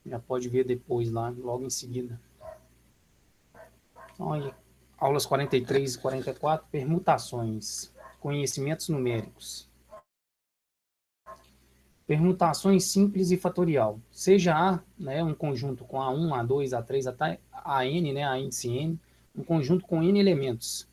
Já pode ver depois lá, logo em seguida. Então, aí, aulas 43 e 44, permutações, conhecimentos numéricos. Permutações simples e fatorial. Seja A, né, um conjunto com A1, A2, A3, até AN, né, a índice N, um conjunto com N elementos.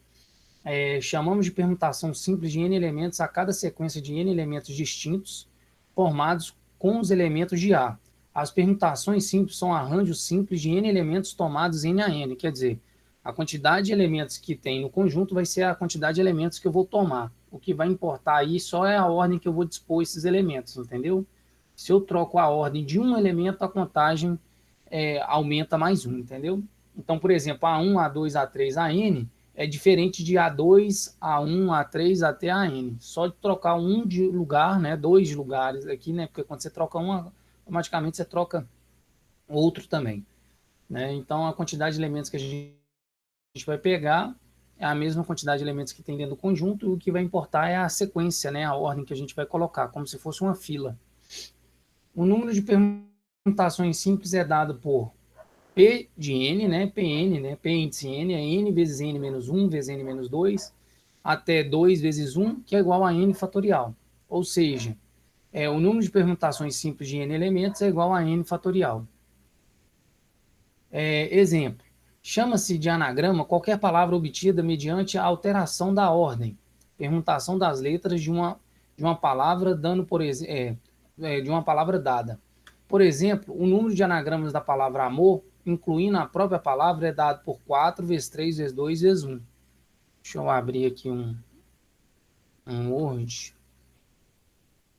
Chamamos de permutação simples de N elementos a cada sequência de N elementos distintos, formados com os elementos de A. As permutações simples são arranjos simples de N elementos tomados N a N, quer dizer, a quantidade de elementos que tem no conjunto vai ser a quantidade de elementos que eu vou tomar. O que vai importar aí só é a ordem que eu vou dispor esses elementos, entendeu? Se eu troco a ordem de um elemento, a contagem aumenta mais um, entendeu? Então, por exemplo, A1, A2, A3, AN é diferente de A2, A1, A3 até AN. Só de trocar um de lugar, né, dois de lugares aqui, né, porque quando você troca um, automaticamente você troca outro também, né? Então, a quantidade de elementos que a gente vai pegar é a mesma quantidade de elementos que tem dentro do conjunto, e o que vai importar é a sequência, né, a ordem que a gente vai colocar, como se fosse uma fila. O número de permutações simples é dado por P de N, né, Pn, né, P índice N é N vezes N menos 1 vezes N menos 2, até 2 vezes 1, que é igual a N fatorial. Ou seja, o número de permutações simples de N elementos é igual a N fatorial. Exemplo, chama-se de anagrama qualquer palavra obtida mediante a alteração da ordem, permutação das letras de uma palavra dando de uma palavra dada. Por exemplo, o número de anagramas da palavra amor, incluindo a própria palavra, é dado por 4 vezes 3 vezes 2 vezes 1. Deixa eu abrir aqui um Word.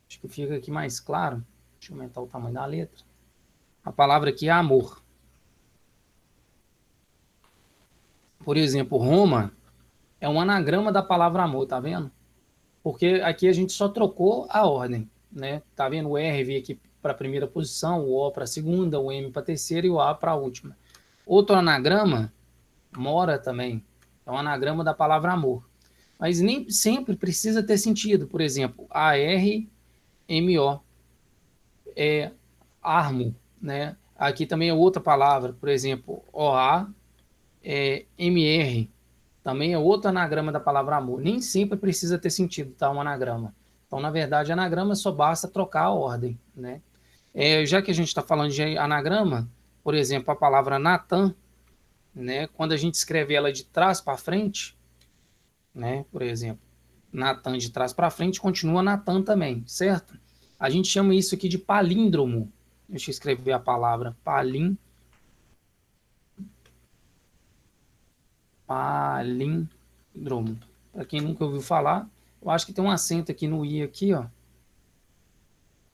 Acho que fica aqui mais claro. Deixa eu aumentar o tamanho da letra. A palavra aqui é amor. Por exemplo, Roma é um anagrama da palavra amor, tá vendo? Porque aqui a gente só trocou a ordem, né? Tá vendo? O R veio aqui para a primeira posição, o O para a segunda, o M para a terceira e o A para a última. Outro anagrama, mora também, é um anagrama da palavra amor. Mas nem sempre precisa ter sentido. Por exemplo, ARMO é armo, né? Aqui também é outra palavra, por exemplo, OAMR também é outro anagrama da palavra amor. Nem sempre precisa ter sentido, tá? Um anagrama. Então, na verdade, anagrama só basta trocar a ordem, né? Já que a gente está falando de anagrama, por exemplo, a palavra Natan, né? Quando a gente escreve ela de trás para frente, né? Por exemplo, Natan de trás para frente continua Natan também, certo? A gente chama isso aqui de palíndromo. Deixa eu escrever a palavra palíndromo. Para quem nunca ouviu falar, eu acho que tem um acento aqui no i aqui, ó.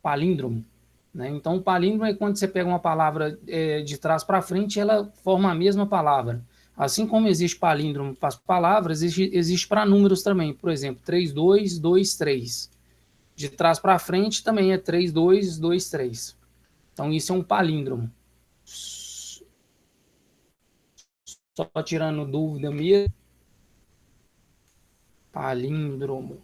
Palíndromo. Né? Então, o palíndromo é quando você pega uma palavra de trás para frente, ela forma a mesma palavra. Assim como existe palíndromo para as palavras, existe para números também. Por exemplo, 3223. De trás para frente também é 3223. Então, isso é um palíndromo. Só tirando dúvida mesmo. Palíndromo.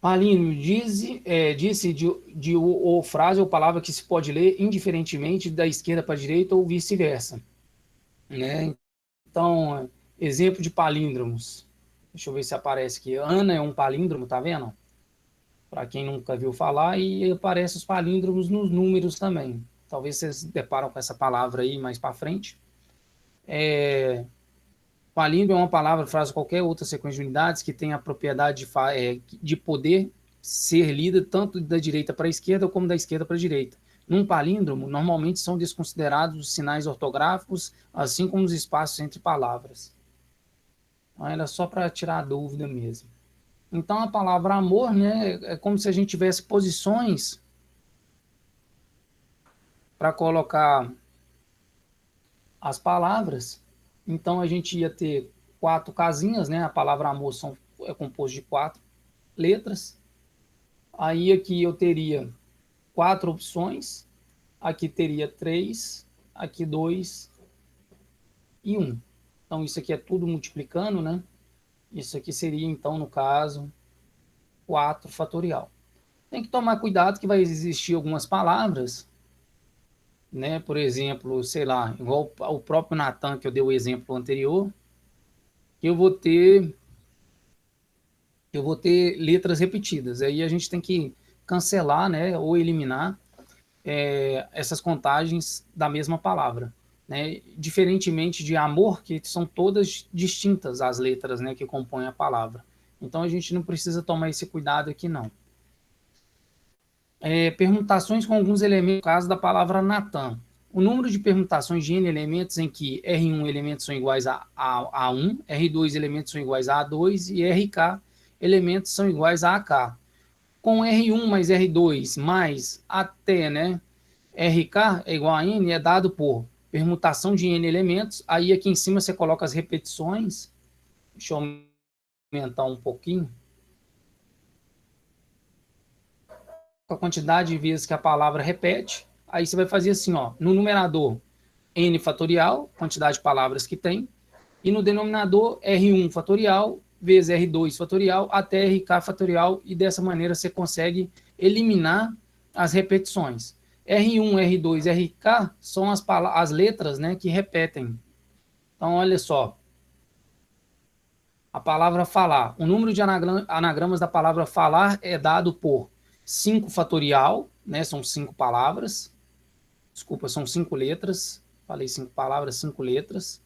Palíndromo disse de ou frase ou palavra que se pode ler indiferentemente da esquerda para a direita ou vice-versa. Né? Então, exemplo de palíndromos. Deixa eu ver se aparece aqui. Ana é um palíndromo, tá vendo? Para quem nunca viu falar, e aparece os palíndromos nos números também. Talvez vocês se deparam com essa palavra aí mais para frente. Palíndromo é uma palavra, frase, qualquer outra sequência de unidades que tem a propriedade de poder ser lida tanto da direita para a esquerda como da esquerda para a direita. Num palíndromo, normalmente são desconsiderados os sinais ortográficos, assim como os espaços entre palavras. Então, era só para tirar a dúvida mesmo. Então, a palavra amor, né, é como se a gente tivesse posições para colocar as palavras. Então, a gente ia ter 4 casinhas, né? A palavra amor é composto de 4 letras. Aí aqui eu teria 4 opções. Aqui teria 3, aqui 2 e 1. Então, isso aqui é tudo multiplicando, né? Isso aqui seria, então, no caso, 4 fatorial. Tem que tomar cuidado que vai existir algumas palavras, né? Por exemplo, sei lá, igual o próprio Natan, que eu dei o exemplo anterior, que eu vou ter letras repetidas. Aí a gente tem que cancelar, né, ou eliminar essas contagens da mesma palavra, né? Diferentemente de amor, que são todas distintas as letras, né, que compõem a palavra. Então a gente não precisa tomar esse cuidado aqui, não. Permutações com alguns elementos, no caso da palavra Natan. O número de permutações de n elementos em que R1 elementos são iguais a 1, R2 elementos são iguais a 2 e RK elementos são iguais a AK. Com R1 mais R2 mais até, né, RK é igual a N, é dado por permutação de N elementos. Aí aqui em cima você coloca as repetições. Deixa eu aumentar um pouquinho. A quantidade de vezes que a palavra repete. Aí você vai fazer assim, ó, no numerador N fatorial, quantidade de palavras que tem, e no denominador R1 fatorial vezes R2 fatorial até RK fatorial, e dessa maneira você consegue eliminar as repetições. R1, R2, RK são as letras, né, que repetem. Então, olha só. A palavra falar. O número de anagramas da palavra falar é dado por 5 fatorial, né, são 5 palavras. Desculpa, são 5 letras. Falei 5 palavras, 5 letras.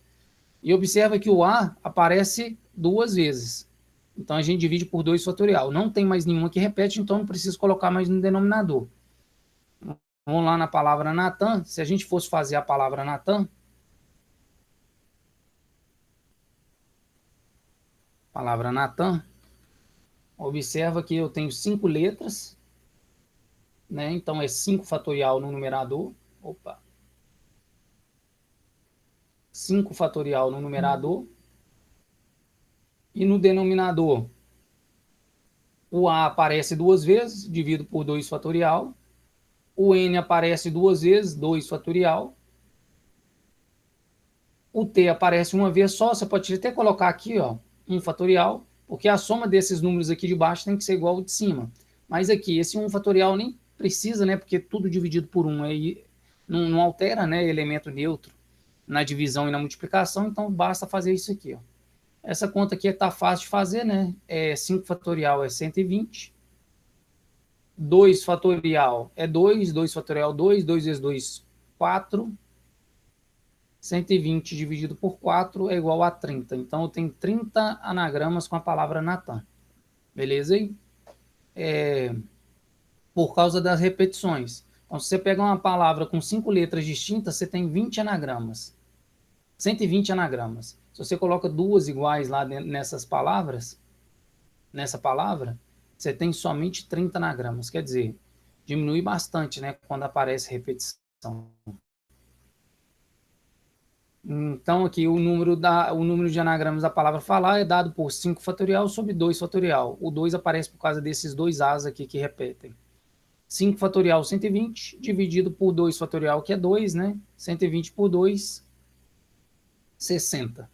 E observa que o A aparece 2 vezes. Então, a gente divide por 2 fatorial. Não tem mais nenhuma que repete, então não preciso colocar mais no denominador. Vamos lá na palavra Natan. Se a gente fosse fazer a palavra Natan, observa que eu tenho 5 letras, né? Então é 5 fatorial no numerador. 5 fatorial no numerador. E no denominador, o A aparece 2 vezes, divido por 2 fatorial. O N aparece 2 vezes, 2 fatorial. O T aparece uma vez só, você pode até colocar aqui, ó, 1 fatorial, porque a soma desses números aqui de baixo tem que ser igual ao de cima. Mas aqui, esse 1 fatorial nem precisa, né, porque tudo dividido por 1 aí não altera, né, elemento neutro na divisão e na multiplicação, então basta fazer isso aqui, ó. Essa conta aqui está fácil de fazer, né? 5 fatorial é 120. 2 fatorial é 2, 2 fatorial 2, 2 vezes 2, 4. 120 dividido por 4 é igual a 30. Então, eu tenho 30 anagramas com a palavra Natan. Beleza aí? Por causa das repetições. Então, se você pega uma palavra com 5 letras distintas, você tem 20 anagramas. 120 anagramas. Se você coloca duas iguais lá nessa palavra, você tem somente 30 anagramas. Quer dizer, diminui bastante, né, quando aparece repetição. Então, aqui o número de anagramas da palavra falar é dado por 5 fatorial sobre 2 fatorial. O 2 aparece por causa desses dois As aqui que repetem. 5 fatorial, 120, dividido por 2 fatorial, que é 2, né? 120 por 2, 60.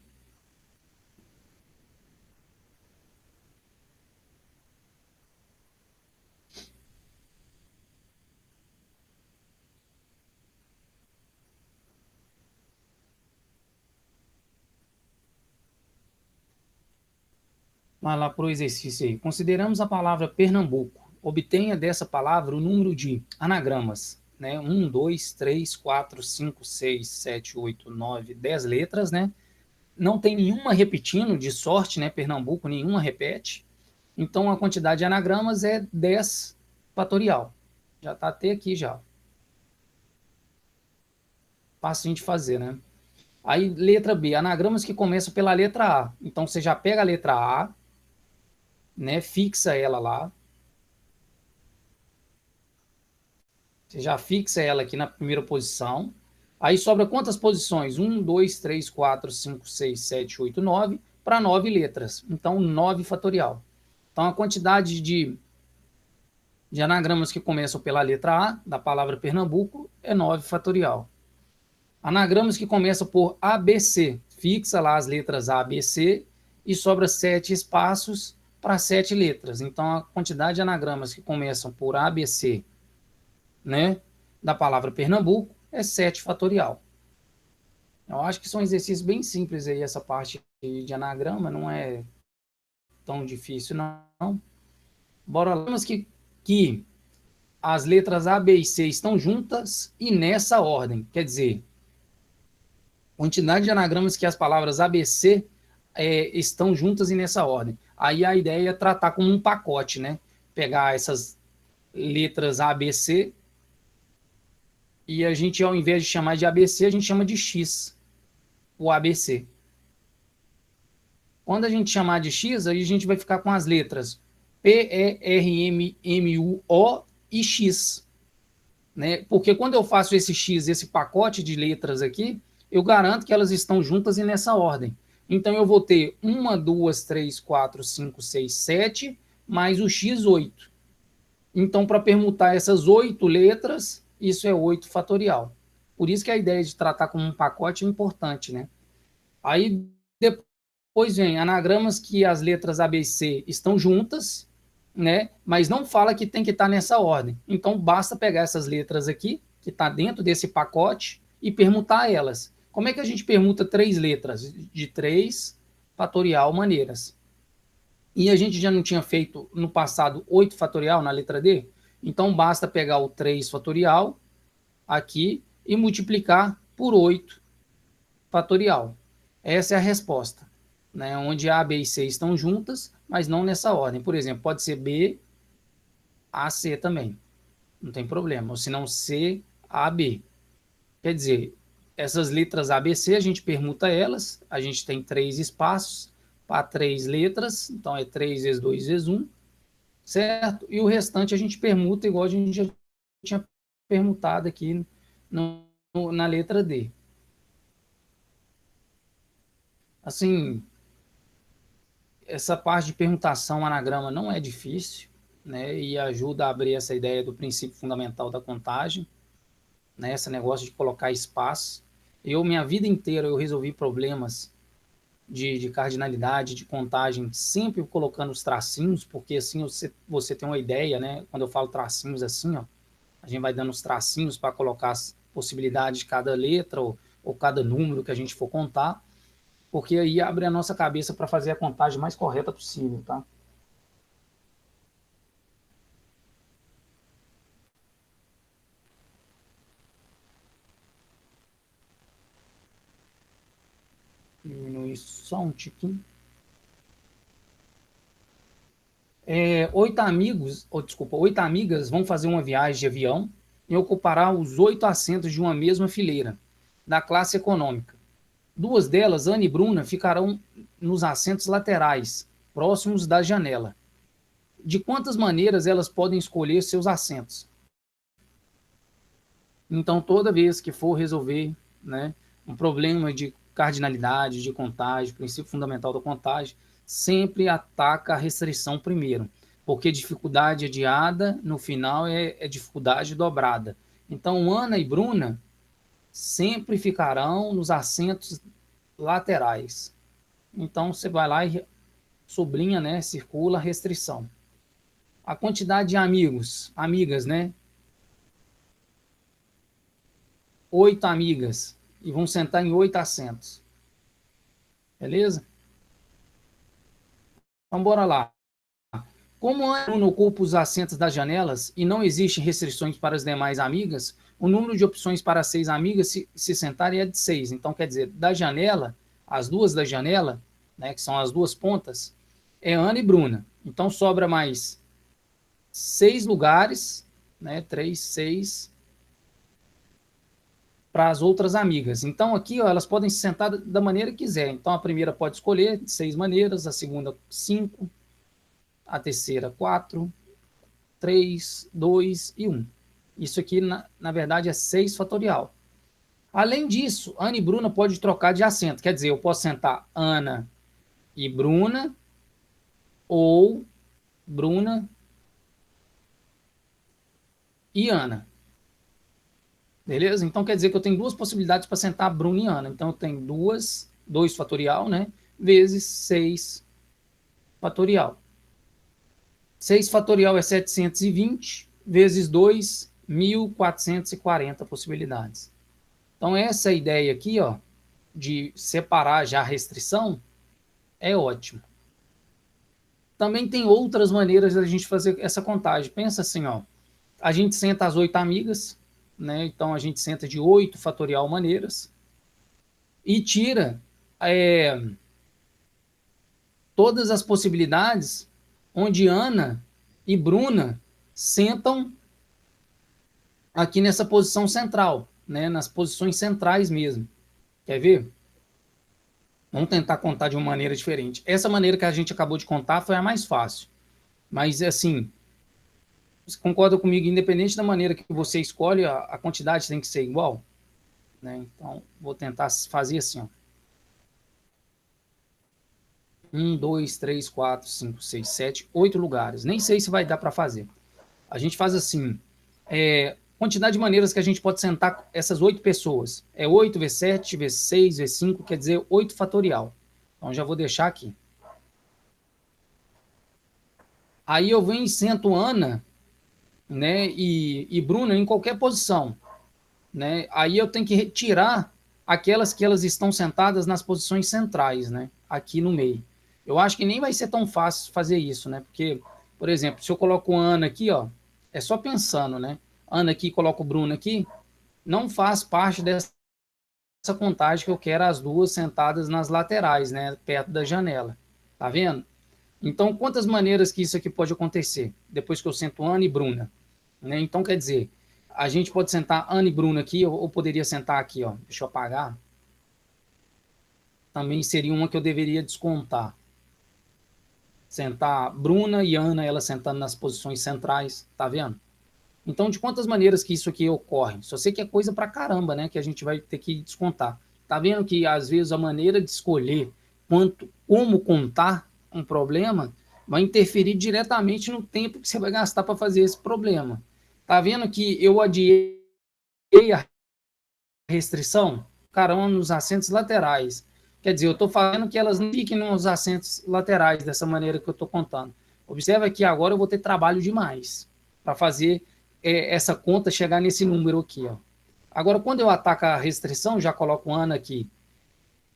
Vai lá para o exercício aí. Consideramos a palavra Pernambuco. Obtenha dessa palavra o número de anagramas, né? 1, 2, 3, 4, 5, 6, 7, 8, 9, 10 letras, né? Não tem nenhuma repetindo, de sorte, né? Pernambuco, nenhuma repete. Então, a quantidade de anagramas é 10 fatorial. Já está até aqui já. Fácil de fazer, né? Aí, letra B, anagramas que começam pela letra A. Então, você já pega a letra A, né? Fixa ela lá. Você já fixa ela aqui na primeira posição. Aí sobra quantas posições? 1, 2, 3, 4, 5, 6, 7, 8, 9, para 9 letras. Então, 9 fatorial. Então, a quantidade de anagramas que começam pela letra A, da palavra Pernambuco, é 9 fatorial. Anagramas que começam por ABC, fixa lá as letras A, B, C, e sobra 7 espaços para 7 letras. Então, a quantidade de anagramas que começam por ABC, né, da palavra Pernambuco, é 7 fatorial. Eu acho que são exercícios bem simples aí, essa parte de anagrama, não é tão difícil, não. Bora lá. Mas que as letras A, B e C estão juntas e nessa ordem. Quer dizer, quantidade de anagramas que as palavras ABC estão juntas e nessa ordem. Aí a ideia é tratar como um pacote, né? Pegar essas letras A, B, C e a gente, ao invés de chamar de ABC, a gente chama de X, o ABC. Quando a gente chamar de X, aí a gente vai ficar com as letras P, E, R, M, M, U, O e X. Né? Porque quando eu faço esse X, esse pacote de letras aqui, eu garanto que elas estão juntas e nessa ordem. Então eu vou ter 1, 2, 3, 4, 5, 6, 7, mais o X, 8. Então, para permutar essas 8 letras, isso é 8 fatorial. Por isso que a ideia de tratar como um pacote é importante, né? Aí depois vem anagramas que as letras A, B e C estão juntas, né? Mas não fala que tem que estar nessa ordem. Então basta pegar essas letras aqui, que está dentro desse pacote, e permutar elas. Como é que a gente permuta 3 letras? De 3 fatorial maneiras. E a gente já não tinha feito no passado 8 fatorial na letra D? Então basta pegar o 3 fatorial aqui e multiplicar por 8 fatorial. Essa é a resposta, né? Onde A, B e C estão juntas, mas não nessa ordem. Por exemplo, pode ser B, A, C também. Não tem problema. Ou se não, C, A, B. Quer dizer, essas letras A, B, C, a gente permuta elas. A gente tem 3 espaços para 3 letras. Então, é 3 vezes 2 vezes 1. Certo? E o restante a gente permuta igual a gente já tinha permutado aqui na letra D. Assim, essa parte de permutação anagrama não é difícil, né? E ajuda a abrir essa ideia do princípio fundamental da contagem, né? Esse negócio de colocar espaço. Minha vida inteira, eu resolvi problemas de cardinalidade, de contagem, sempre colocando os tracinhos, porque assim você tem uma ideia, né? Quando eu falo tracinhos assim, ó, a gente vai dando os tracinhos para colocar as possibilidades de cada letra ou cada número que a gente for contar, porque aí abre a nossa cabeça para fazer a contagem mais correta possível, tá? Diminuir só um tiquinho. 8 amigas vão fazer uma viagem de avião e ocupará os 8 assentos de uma mesma fileira, da classe econômica. 2 delas, Ana e Bruna, ficarão nos assentos laterais, próximos da janela. De quantas maneiras elas podem escolher seus assentos? Então, toda vez que for resolver, né, um problema de cardinalidade, de contagem, princípio fundamental da contagem, sempre ataca a restrição primeiro, porque dificuldade adiada, no final, é dificuldade dobrada. Então, Ana e Bruna sempre ficarão nos assentos laterais. Então, você vai lá e sublinha, né, circula a restrição. A quantidade de amigas, né? 8 amigas, e vão sentar em 8 assentos. Beleza? Então, bora lá. Como o aluno ocupa os assentos das janelas e não existem restrições para as demais amigas, o número de opções para 6 amigas se sentarem é de 6. Então, quer dizer, da janela, as duas da janela, né, que são as duas pontas, é Ana e Bruna. Então, sobra mais 6 lugares, né, 3, 6, para as outras amigas. Então, aqui, ó, elas podem se sentar da maneira que quiser. Então, a primeira pode escolher de 6 maneiras, a segunda, 5, a terceira, 4, 3, 2 e 1. Isso aqui, na verdade, é 6 fatorial. Além disso, Ana e Bruna podem trocar de assento. Quer dizer, eu posso sentar Ana e Bruna ou Bruna e Ana. Beleza? Então, quer dizer que eu tenho duas possibilidades para sentar Bruna e Ana. Então, eu tenho 2 fatorial, né? Vezes 6 fatorial. 6 fatorial é 720, vezes 2, 1.440 possibilidades. Então, essa ideia aqui, ó, de separar já a restrição, é ótimo. Também tem outras maneiras da gente fazer essa contagem. Pensa assim, ó, a gente senta as 8 amigas, né? Então, a gente senta de 8 fatorial maneiras e tira todas as possibilidades onde Ana e Bruna sentam aqui nessa posição central, né? Nas posições centrais mesmo. Quer ver? Vamos tentar contar de uma maneira diferente. Essa maneira que a gente acabou de contar foi a mais fácil. Mas, assim, você concorda comigo? Independente da maneira que você escolhe, a quantidade tem que ser igual? Né? Então, vou tentar fazer assim, ó. 1, 2, 3, 4, 5, 6, 7, 8 lugares. Nem sei se vai dar para fazer. A gente faz assim, quantidade de maneiras que a gente pode sentar essas 8 pessoas. É 8 vezes 7, vezes 6, vezes 5, quer dizer 8 fatorial. Então, já vou deixar aqui. Aí eu venho e sento Ana, né, e Bruna em qualquer posição. Né? Aí eu tenho que retirar aquelas que elas estão sentadas nas posições centrais, né? Aqui no meio. Eu acho que nem vai ser tão fácil fazer isso, né? Porque, por exemplo, se eu coloco Ana aqui, ó, é só pensando, né? Ana aqui, coloco Bruna aqui, não faz parte dessa contagem que eu quero as duas sentadas nas laterais, né? Perto da janela. Tá vendo? Então, quantas maneiras que isso aqui pode acontecer? Depois que eu sento Ana e Bruna. Né? Então, quer dizer, a gente pode sentar Ana e Bruna aqui, ou poderia sentar aqui, ó. Deixa eu apagar. Também seria uma que eu deveria descontar. Sentar Bruna e Ana, ela sentando nas posições centrais, tá vendo? Então, de quantas maneiras que isso aqui ocorre? Só sei que é coisa pra caramba, né? Que a gente vai ter que descontar. Tá vendo que, às vezes, a maneira de escolher como contar um problema vai interferir diretamente no tempo que você vai gastar para fazer esse problema. Tá vendo que eu adiei a restrição? Caramba, nos assentos laterais. Quer dizer, eu estou fazendo que elas não fiquem nos assentos laterais dessa maneira que eu estou contando. Observa que agora eu vou ter trabalho demais para fazer essa conta chegar nesse número aqui. Ó. Agora, quando eu ataco a restrição, já coloco Ana aqui,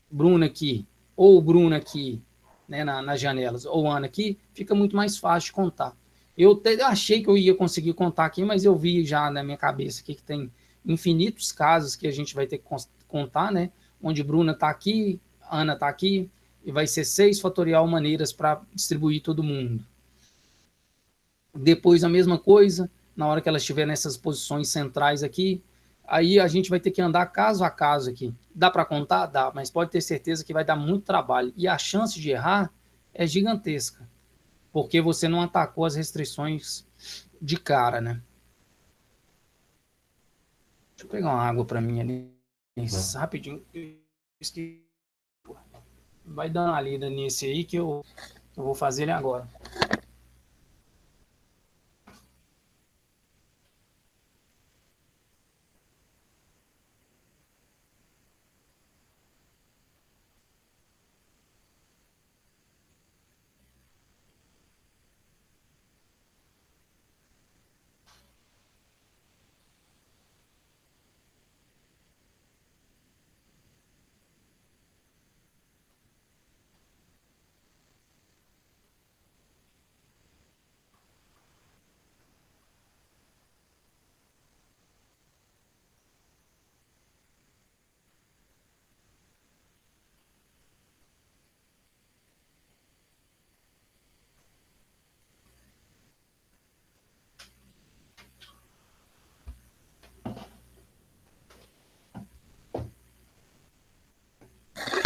Bruna aqui, ou Bruna aqui, né, nas janelas, ou Ana aqui, fica muito mais fácil de contar. Eu achei que eu ia conseguir contar aqui, mas eu vi já na minha cabeça aqui que tem infinitos casos que a gente vai ter que contar, né? Onde Bruna está aqui, Ana está aqui, e vai ser 6 fatorial maneiras para distribuir todo mundo. Depois a mesma coisa, na hora que ela estiver nessas posições centrais aqui, aí a gente vai ter que andar caso a caso aqui. Dá para contar? Dá, mas pode ter certeza que vai dar muito trabalho. E a chance de errar é gigantesca, porque você não atacou as restrições de cara, né? Deixa eu pegar uma água para mim ali, rapidinho. Vai dando uma lida nesse aí que eu vou fazer ele agora.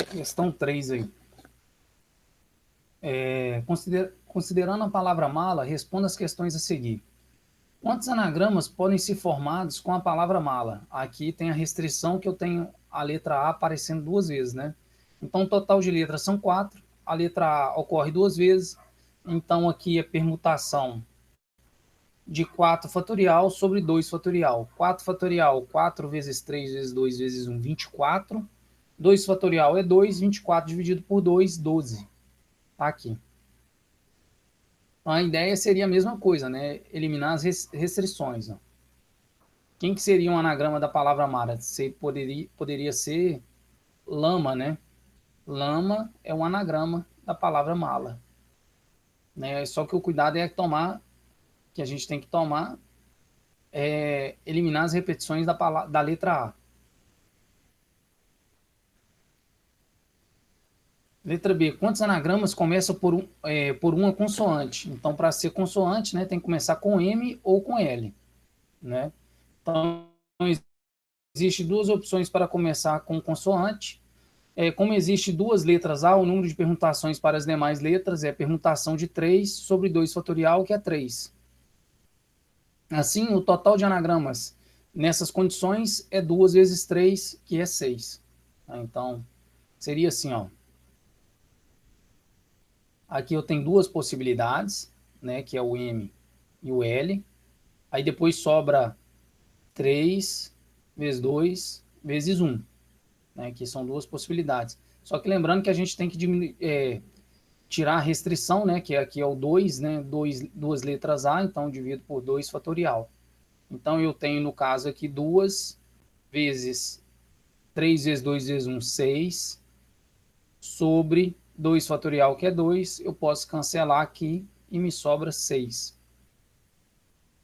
Questão 3 aí. Considerando a palavra mala, responda as questões a seguir. Quantos anagramas podem ser formados com a palavra mala? Aqui tem a restrição que eu tenho a letra A aparecendo 2 vezes, né? Então, o total de letras são 4. A letra A ocorre 2 vezes. Então, aqui é permutação de 4 fatorial sobre 2 fatorial. 4 fatorial, 4 vezes 3 vezes 2 vezes 1, 24. 2 fatorial é 2, 24 dividido por 2, 12. Tá aqui. Então, a ideia seria a mesma coisa, né? Eliminar as restrições. Ó. Quem que seria um anagrama da palavra mala? Poderia ser lama, né? Lama é um anagrama da palavra mala. Né? Só que o cuidado é que a gente tem que tomar, eliminar as repetições da letra A. Letra B. Quantos anagramas começam por uma consoante? Então, para ser consoante, né, tem que começar com M ou com L. Né? Então, existe duas opções para começar com consoante. Como existe duas letras A, o número de permutações para as demais letras é permutação de 3 sobre 2 fatorial, que é 3. Assim, o total de anagramas nessas condições é 2 vezes 3, que é 6. Então, seria assim, ó. Aqui eu tenho duas possibilidades, né, que é o M e o L. Aí depois sobra 3 vezes 2 vezes 1, né, que são duas possibilidades. Só que lembrando que a gente tem que tirar a restrição, né, que aqui é o 2, né, duas letras A, então divido por 2 fatorial. Então eu tenho, no caso aqui, 2 vezes 3 vezes 2 vezes 1, 6, sobre 2 fatorial, que é 2, eu posso cancelar aqui e me sobra 6.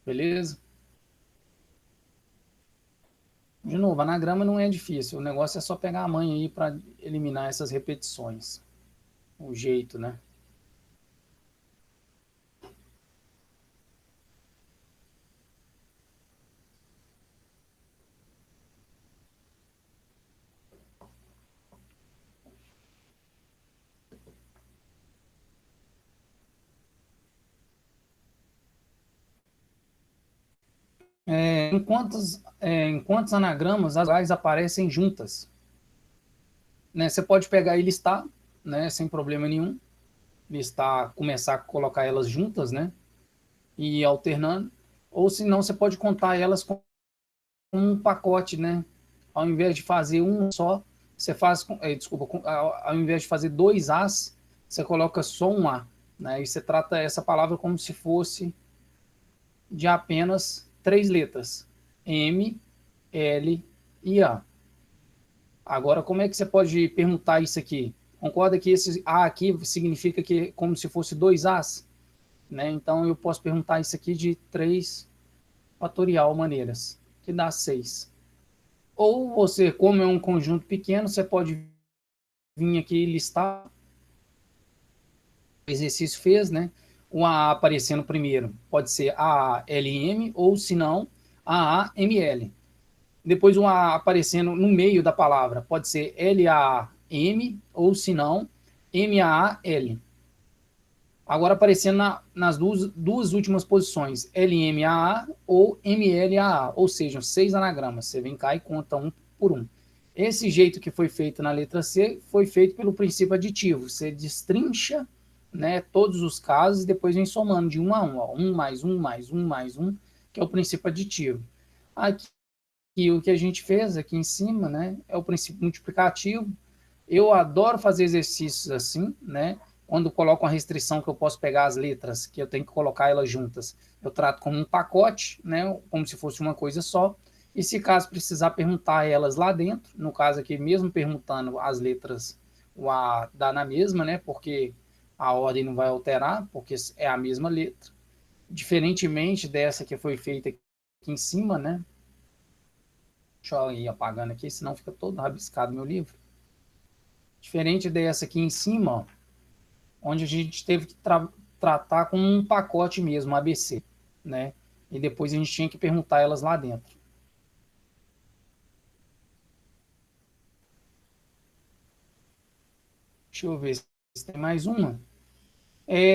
Beleza? De novo, anagrama não é difícil, o negócio é só pegar a manha aí para eliminar essas repetições. O jeito, né? Em quantos anagramas as vogais aparecem juntas? Né, você pode pegar e listar, né, sem problema nenhum. Listar, começar a colocar elas juntas, né? E ir alternando. Ou se não, você pode contar elas com um pacote, né? Ao invés de fazer um só, você faz, ao invés de fazer dois As, você coloca só um A, né? E você trata essa palavra como se fosse de apenas três letras: M, L e A. Agora, como é que você pode perguntar isso aqui? Concorda que esse A aqui significa que é como se fosse dois As? Né? Então, eu posso perguntar isso aqui de 3 fatorial maneiras, que dá 6. Ou você, como é um conjunto pequeno, você pode vir aqui e listar. O exercício fez, né? O AA aparecendo primeiro pode ser AALM ou, se não, AAML. Depois o A aparecendo no meio da palavra pode ser LAM ou, se não, MAAL. Agora aparecendo nas duas últimas posições, LMAA ou MLAA, ou seja, 6 anagramas. Você vem cá e conta um por um. Esse jeito que foi feito na letra C foi feito pelo princípio aditivo. Você destrincha, né, todos os casos e depois vem somando de um a um. Ó, um mais um mais um mais um, que é o princípio aditivo. Aqui, o que a gente fez aqui em cima, né, é o princípio multiplicativo. Eu adoro fazer exercícios assim, né? Quando coloco uma restrição que eu posso pegar as letras, que eu tenho que colocar elas juntas, eu trato como um pacote, né? Como se fosse uma coisa só. E se caso precisar perguntar elas lá dentro, no caso aqui, mesmo perguntando as letras, o A dá na mesma, né? Porque a ordem não vai alterar, porque é a mesma letra. Diferentemente dessa que foi feita aqui em cima, né? Deixa eu ir apagando aqui, senão fica todo rabiscado meu livro. Diferente dessa aqui em cima, ó, onde a gente teve que tratar com um pacote mesmo, ABC, né? E depois a gente tinha que perguntar elas lá dentro. Deixa eu ver se tem mais uma.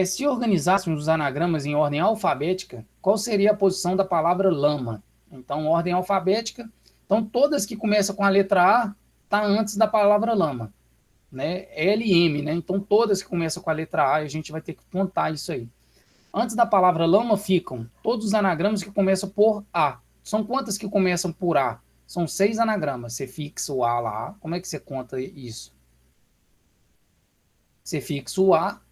Se organizássemos os anagramas em ordem alfabética, qual seria a posição da palavra lama? Então, ordem alfabética. Então, todas que começam com a letra A tá antes da palavra lama, né? L e M, né? Então, todas que começam com a letra A, a gente vai ter que contar isso aí. Antes da palavra lama ficam todos os anagramas que começam por A. São quantas que começam por A? São 6 anagramas. Você fixa o A lá. Como é que você conta isso? Você fixa o A,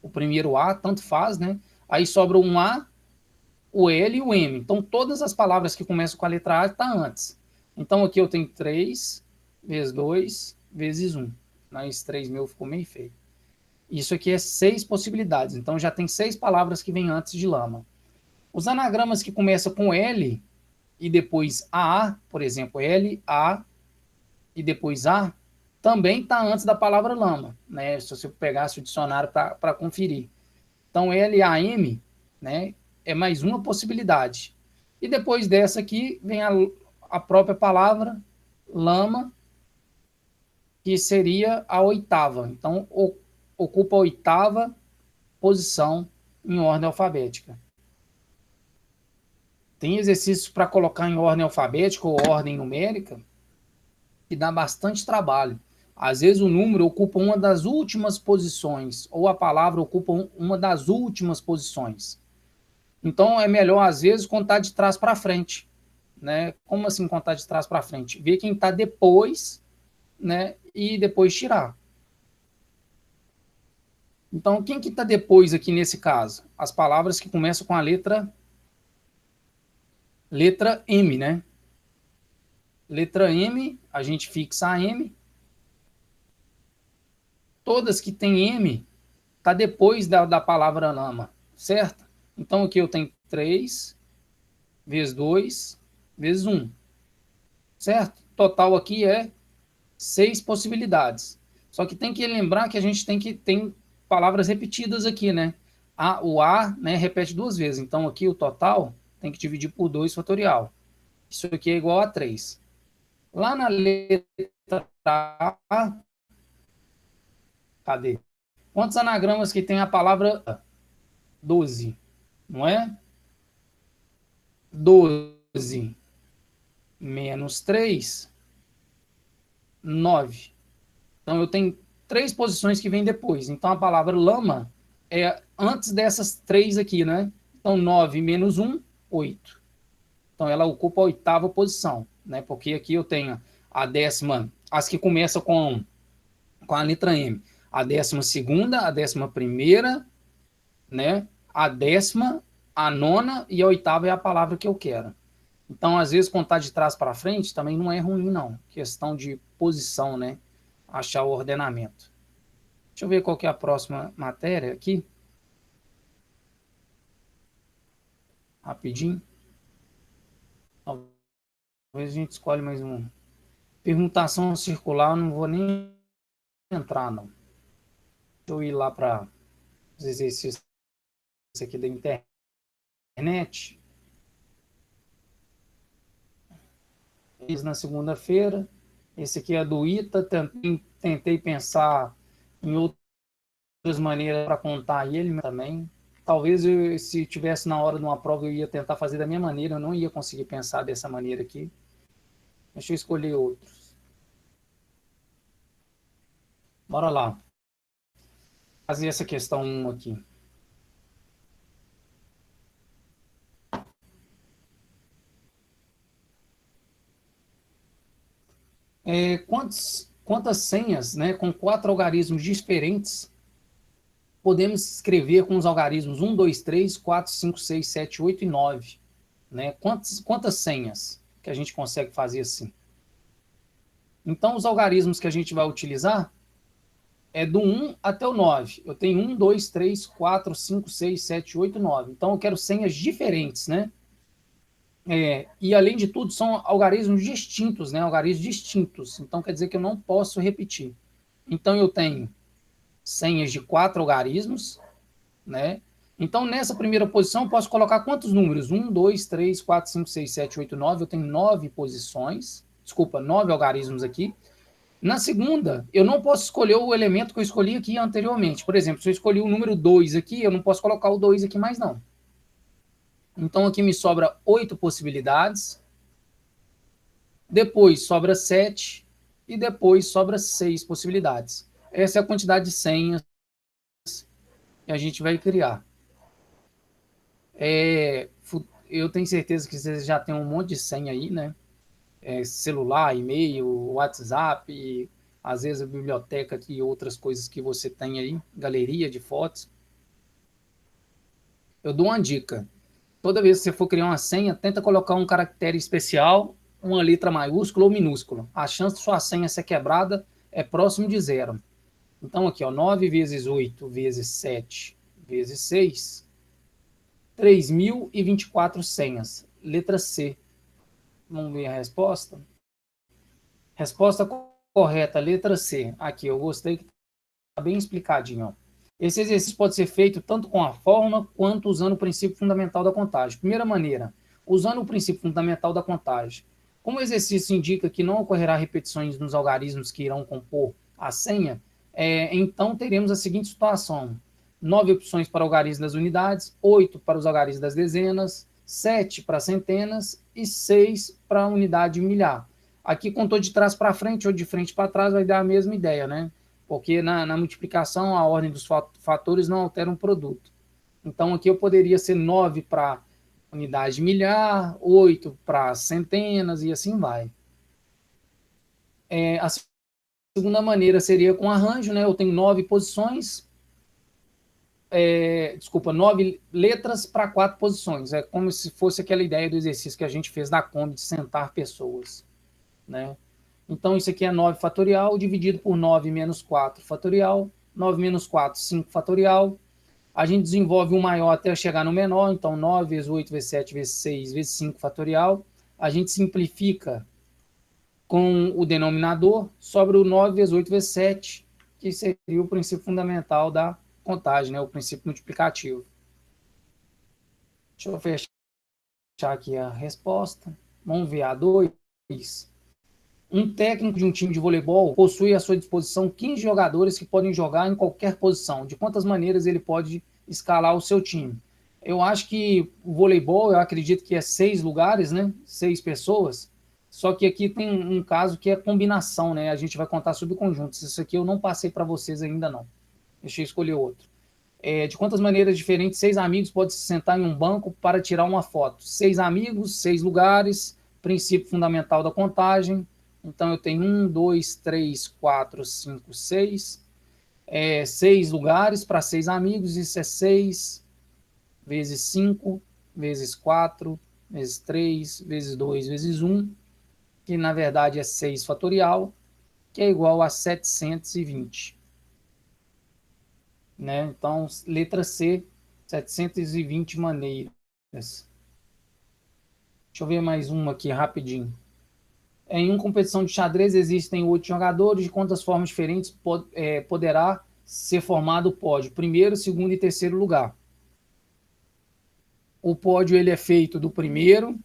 o primeiro A, tanto faz, né? Aí sobra um A, o L e o M. Então, todas as palavras que começam com a letra A estão antes. Então, aqui eu tenho 3 vezes 2 vezes 1. Mas 3 meu ficou meio feio. Isso aqui é 6 possibilidades. Então, já tem 6 palavras que vêm antes de lama. Os anagramas que começam com L e depois AA, por exemplo, L, A e depois A, também está antes da palavra lama, né? Se você pegasse o dicionário para conferir. Então, LAM, né, é mais uma possibilidade. E depois dessa aqui vem a própria palavra lama, que seria a oitava. Então, ocupa a oitava posição em ordem alfabética. Tem exercícios para colocar em ordem alfabética ou ordem numérica que dá bastante trabalho. Às vezes o número ocupa uma das últimas posições, ou a palavra ocupa uma das últimas posições. Então é melhor, às vezes, contar de trás para frente. Né? Como assim contar de trás para frente? Ver quem está depois, né? E depois tirar. Então, quem que está depois aqui nesse caso? As palavras que começam com a letra M, né? Letra M, a gente fixa a M. Todas que tem M, está depois da palavra lama, certo? Então, aqui eu tenho 3 vezes 2 vezes 1, certo? Total aqui é 6 possibilidades. Só que tem que lembrar que a gente tem palavras repetidas aqui, né? O A, né, repete 2 vezes. Então, aqui o total tem que dividir por 2 fatorial. Isso aqui é igual a 3. Lá na letra A, cadê? Quantos anagramas que tem a palavra 12? Não é? 12 menos 3, 9. Então, eu tenho 3 posições que vêm depois. Então, a palavra lama é antes dessas 3 aqui, né? Então, 9 menos 1, 8. Então, ela ocupa a oitava posição, né? Porque aqui eu tenho a décima, as que começam com a letra M. A 12ª, a 11ª, né? A 10ª, a 9ª e a oitava é a palavra que eu quero. Então, às vezes, contar de trás para frente também não é ruim, não. Questão de posição, né? Achar o ordenamento. Deixa eu ver qual que é a próxima matéria aqui. Rapidinho. Talvez a gente escolhe mais um. Permutação circular, não vou nem entrar, não. Deixa eu ir lá para os exercícios aqui da internet. Fiz na segunda-feira. Esse aqui é do ITA. Tentei pensar em outras maneiras para contar ele também. Talvez se tivesse na hora de uma prova, eu ia tentar fazer da minha maneira. Eu não ia conseguir pensar dessa maneira aqui. Deixa eu escolher outros. Bora lá. Fazer essa questão 1 aqui. Quantas senhas, né, com 4 algarismos diferentes podemos escrever com os algarismos 1, 2, 3, 4, 5, 6, 7, 8 e 9? Né? Quantas senhas que a gente consegue fazer assim? Então, os algarismos que a gente vai utilizar é do 1 até o 9. Eu tenho 1, 2, 3, 4, 5, 6, 7, 8, 9. Então, eu quero senhas diferentes, né? E, além de tudo, são algarismos distintos, né? Algarismos distintos. Então, quer dizer que eu não posso repetir. Então, eu tenho senhas de 4 algarismos, né? Então, nessa primeira posição, eu posso colocar quantos números? 1, 2, 3, 4, 5, 6, 7, 8, 9. Eu tenho 9 posições. Desculpa, 9 algarismos aqui. Na segunda, eu não posso escolher o elemento que eu escolhi aqui anteriormente. Por exemplo, se eu escolhi o número 2 aqui, eu não posso colocar o 2 aqui mais não. Então, aqui me sobra 8 possibilidades. Depois sobra 7. E depois sobra 6 possibilidades. Essa é a quantidade de senhas que a gente vai criar. Eu tenho certeza que vocês já têm um monte de senha aí, né? Celular, e-mail, WhatsApp, às vezes a biblioteca e outras coisas que você tem aí, galeria de fotos. Eu dou uma dica. Toda vez que você for criar uma senha, tenta colocar um caractere especial, uma letra maiúscula ou minúscula. A chance de sua senha ser quebrada é próximo de zero. Então, aqui, ó, 9 vezes 8 vezes 7 vezes 6, 3.024 senhas. Letra C. Vamos ver a resposta? Resposta correta, letra C. Aqui, eu gostei que está bem explicadinho. Ó. Esse exercício pode ser feito tanto com a fórmula quanto usando o princípio fundamental da contagem. Primeira maneira, usando o princípio fundamental da contagem. Como o exercício indica que não ocorrerá repetições nos algarismos que irão compor a senha, então teremos a seguinte situação: 9 opções para algarismos das unidades, 8 para os algarismos das dezenas, 7 para centenas e 6 para a unidade milhar. Aqui contou de trás para frente ou de frente para trás, vai dar a mesma ideia, né? Porque na multiplicação a ordem dos fatores não altera um produto. Então aqui eu poderia ser 9 para unidade milhar, 8 para centenas e assim vai. A segunda maneira seria com arranjo, né? Eu tenho 9 posições, 9 letras para 4 posições. É como se fosse aquela ideia do exercício que a gente fez da Kombi de sentar pessoas, né? Então, isso aqui é 9 fatorial, dividido por 9 menos 4 fatorial, 9 menos 4, 5 fatorial. A gente desenvolve o maior até chegar no menor, então 9 vezes 8 vezes 7 vezes 6 vezes 5 fatorial. A gente simplifica com o denominador, sobra o 9 vezes 8 vezes 7, que seria o princípio fundamental da contagem, né? O princípio multiplicativo. Deixa eu fechar aqui a resposta. Vamos ver a 2. Um técnico de um time de voleibol possui à sua disposição 15 jogadores que podem jogar em qualquer posição. De quantas maneiras ele pode escalar o seu time? Eu acho que o voleibol, eu acredito que é 6 lugares, né? 6 pessoas. Só que aqui tem um caso que é combinação, né? A gente vai contar sobre conjuntos. Isso aqui eu não passei para vocês ainda não. Deixa eu escolher outro. De quantas maneiras diferentes 6 amigos podem se sentar em um banco para tirar uma foto? 6 amigos, 6 lugares, princípio fundamental da contagem. Então, eu tenho 1, 2, 3, 4, 5, 6. 6 lugares para 6 amigos. Isso é 6 vezes 5, vezes 4, vezes 3, vezes 2, vezes 1, que na verdade é 6 fatorial, que é igual a 720. Né? Então, letra C, 720 maneiras. Deixa eu ver mais uma aqui rapidinho. Em uma competição de xadrez existem 8 jogadores. De quantas formas diferentes poderá ser formado o pódio? Primeiro, segundo e terceiro lugar. O pódio ele é feito do primeiro,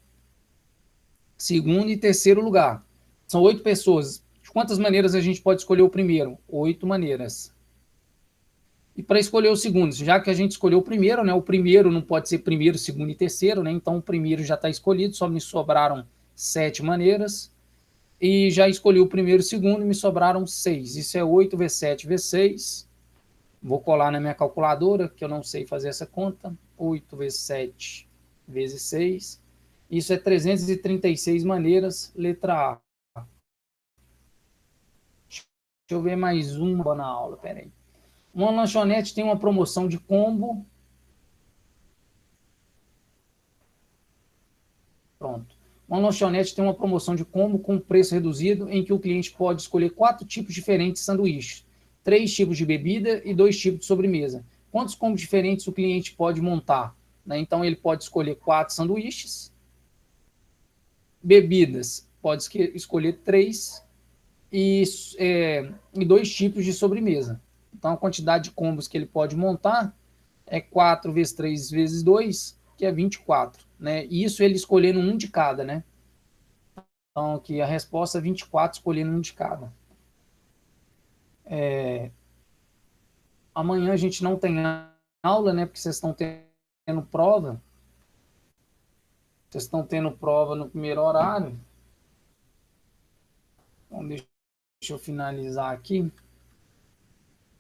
segundo e terceiro lugar. São 8 pessoas. De quantas maneiras a gente pode escolher o primeiro? 8 maneiras. E para escolher o segundo, já que a gente escolheu o primeiro, né? O primeiro não pode ser primeiro, segundo e terceiro, né? Então o primeiro já está escolhido, só me sobraram 7 maneiras. E já escolhi o primeiro e o segundo, me sobraram 6. Isso é 8 vezes 7 vezes 6. Vou colar na minha calculadora, que eu não sei fazer essa conta. 8 vezes 7 vezes 6. Isso é 336 maneiras, letra A. Deixa eu ver mais uma na aula, peraí. Uma lanchonete tem uma promoção de combo. Pronto. Uma lanchonete tem uma promoção de combo com preço reduzido, em que o cliente pode escolher 4 tipos diferentes de sanduíches, 3 tipos de bebida e 2 tipos de sobremesa. Quantos combos diferentes o cliente pode montar? Né? Então, ele pode escolher 4 sanduíches. Bebidas, pode escolher 3 e 2 tipos de sobremesa. Então, a quantidade de combos que ele pode montar é 4 vezes 3 vezes 2, que é 24. Né? E isso ele escolhendo um de cada, né? Então, aqui a resposta é 24, escolhendo um de cada. Amanhã a gente não tem aula, né? Porque vocês estão tendo prova. Vocês estão tendo prova no primeiro horário. Então, deixa eu finalizar aqui.